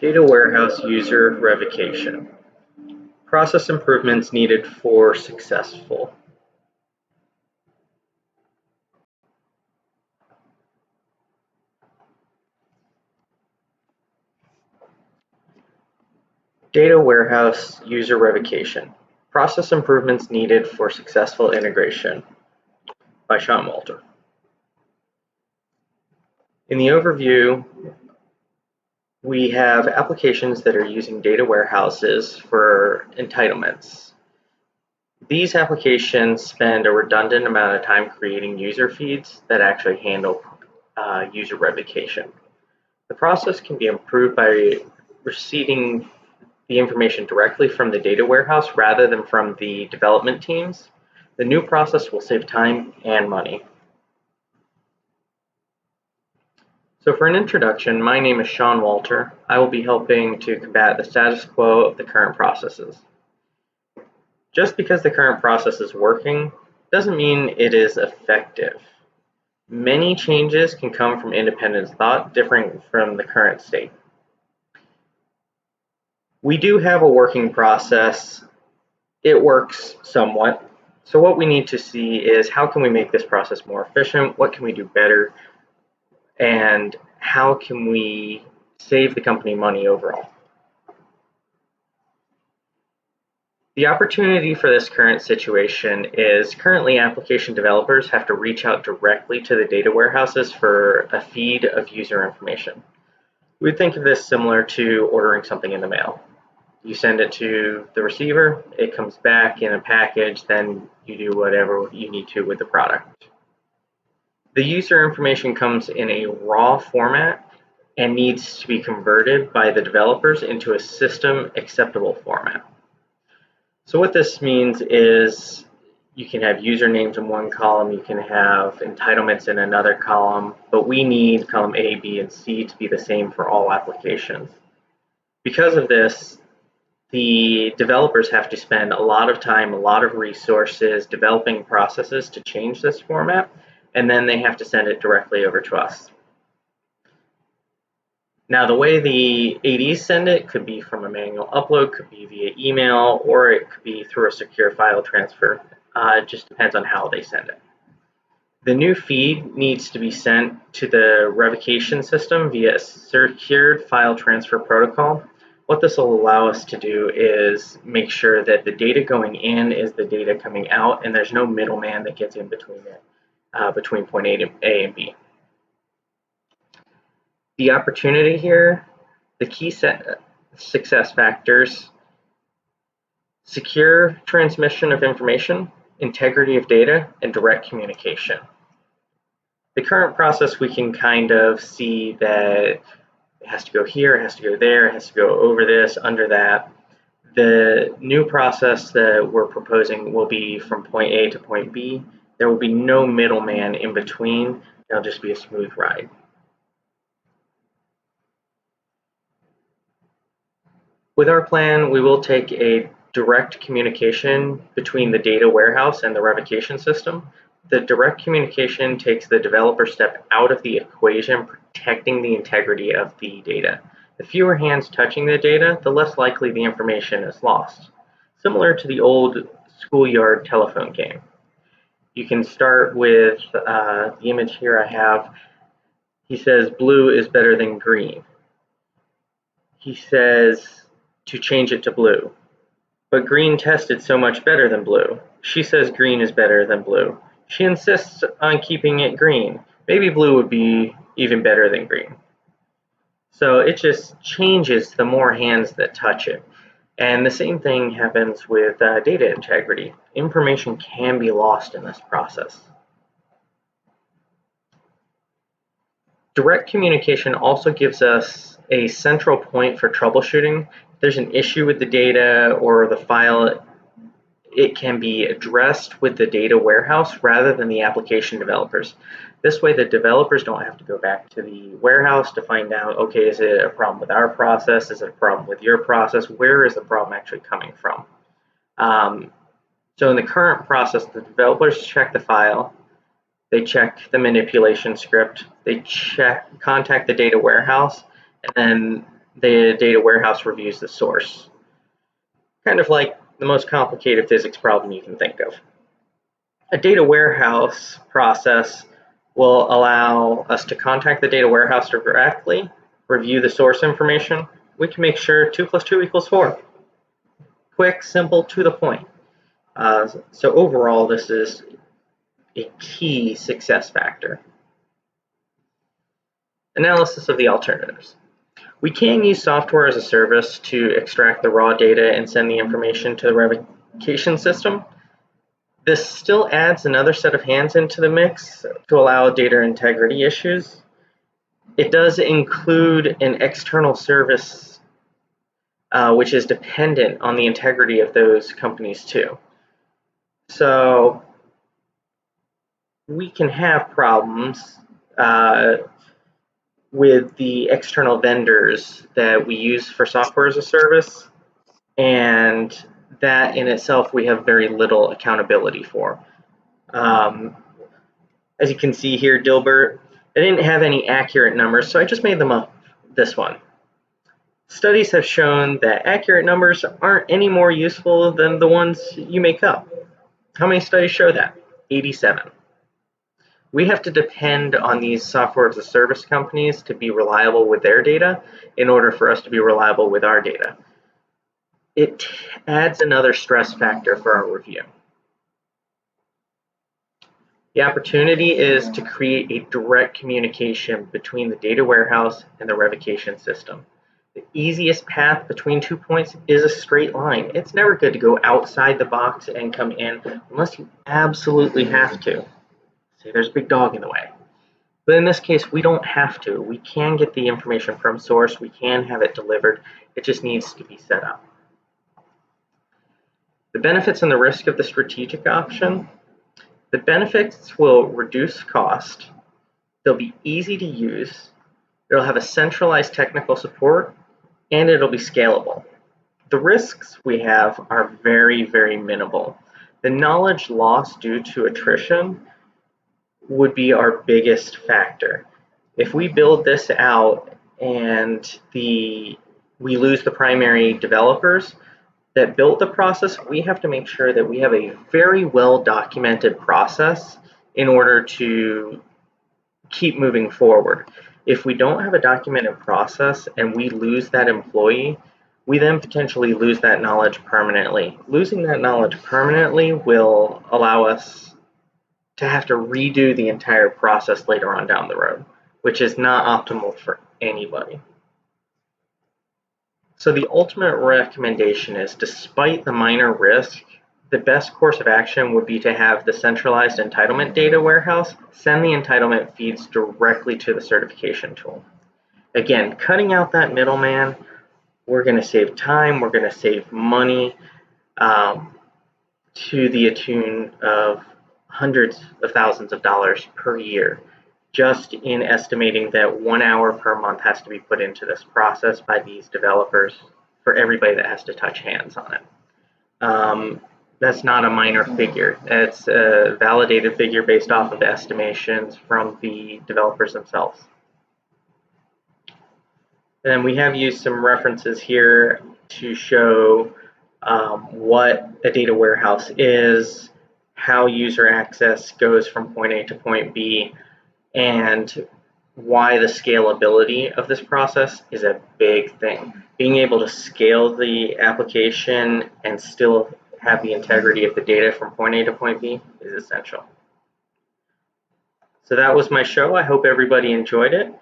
Data warehouse user revocation. Process improvements needed for successful. Data warehouse user revocation. Process improvements needed for successful integration by Sean Walter. In the overview, we have applications that are using data warehouses for entitlements. These applications spend a redundant amount of time creating user feeds that actually handle user revocation. The process can be improved by receiving the information directly from the data warehouse rather than from the development teams. The new process will save time and money. So for an introduction, my name is Sean Walter. I will be helping to combat the status quo of the current processes. Just because the current process is working doesn't mean it is effective. Many changes can come from independent thought differing from the current state. We do have a working process. It works somewhat. So what we need to see is how can we make this process more efficient? What can we do better? And how can we save the company money overall? The opportunity for this current situation is currently application developers have to reach out directly to the data warehouses for a feed of user information. We think of this similar to ordering something in the mail. You send it to the receiver, it comes back in a package, then you do whatever you need to with the product. The user information comes in a raw format and needs to be converted by the developers into a system acceptable format. So what this means is you can have usernames in one column, you can have entitlements in another column, but we need column A, B, and C to be the same for all applications. Because of this, the developers have to spend a lot of time, a lot of resources developing processes to change this format, and then they have to send it directly over to us. Now, the way the ADs send it could be from a manual upload, could be via email, or it could be through a secure file transfer. It just depends on how they send it. The new feed needs to be sent to the revocation system via a secured file transfer protocol. What this will allow us to do is make sure that the data going in is the data coming out, and there's no middleman that gets in between it, between point A and B. The opportunity here, the key success factors: secure transmission of information, integrity of data, and direct communication. The current process, we can kind of see that it has to go here, it has to go there, it has to go over this, under that. The new process that we're proposing will be from point A to point B. There will be no middleman in between. It'll just be a smooth ride. With our plan, we will take a direct communication between the data warehouse and the revocation system. The direct communication takes the developer step out of the equation, protecting the integrity of the data. The fewer hands touching the data, the less likely the information is lost. Similar to the old schoolyard telephone game. You can start with the image here I have. He says blue is better than green. He says to change it to blue. But green tested so much better than blue. She says green is better than blue. She insists on keeping it green. Maybe blue would be even better than green. So it just changes the more hands that touch it. And the same thing happens with data integrity. Information can be lost in this process. Direct communication also gives us a central point for troubleshooting. If there's an issue with the data or the file, it can be addressed with the data warehouse rather than the application developers. This way the developers don't have to go back to the warehouse to find out, okay, is it a problem with our process? Is it a problem with your process? Where is the problem actually coming from? So in the current process, the developers check the file, they check the manipulation script, they contact the data warehouse, and then the data warehouse reviews the source. Kind of like the most complicated physics problem you can think of. A data warehouse process will allow us to contact the data warehouse directly, review the source information. We can make sure 2 plus 2 equals 4. Quick, simple, to the point. So overall, this is a key success factor. Analysis of the alternatives. We can use software as a service to extract the raw data and send the information to the revocation system. This still adds another set of hands into the mix to allow data integrity issues. It does include an external service which is dependent on the integrity of those companies too. So we can have problems with the external vendors that we use for software as a service, and that in itself we have very little accountability for. As you can see here, Dilbert, I didn't have any accurate numbers, so I just made them up this one. Studies have shown that accurate numbers aren't any more useful than the ones you make up. How many studies show that? 87. We have to depend on these software as a service companies to be reliable with their data in order for us to be reliable with our data. It adds another stress factor for our review. The opportunity is to create a direct communication between the data warehouse and the revocation system. The easiest path between 2 points is a straight line. It's never good to go outside the box and come in unless you absolutely have to. Say there's a big dog in the way. But in this case, we don't have to. We can get the information from source. We can have it delivered. It just needs to be set up. The benefits and the risk of the strategic option. The benefits will reduce cost. They'll be easy to use. It'll have a centralized technical support, and it'll be scalable. The risks we have are very, very minimal. The knowledge loss due to attrition would be our biggest factor. If we build this out and we lose the primary developers that built the process, we have to make sure that we have a very well documented process in order to keep moving forward. If we don't have a documented process and we lose that employee, we then potentially lose that knowledge permanently. Losing that knowledge permanently will allow us to have to redo the entire process later on down the road, which is not optimal for anybody. So the ultimate recommendation is, despite the minor risk, the best course of action would be to have the centralized entitlement data warehouse send the entitlement feeds directly to the certification tool. Again, cutting out that middleman, we're going to save time, we're going to save money to the tune of hundreds of thousands of dollars per year, just in estimating that 1 hour per month has to be put into this process by these developers for everybody that has to touch hands on it. That's not a minor figure. It's a validated figure based off of estimations from the developers themselves. And we have used some references here to show what a data warehouse is, how user access goes from point A to point B, and why the scalability of this process is a big thing. Being able to scale the application and still have the integrity of the data from point A to point B is essential. So that was my show. I hope everybody enjoyed it.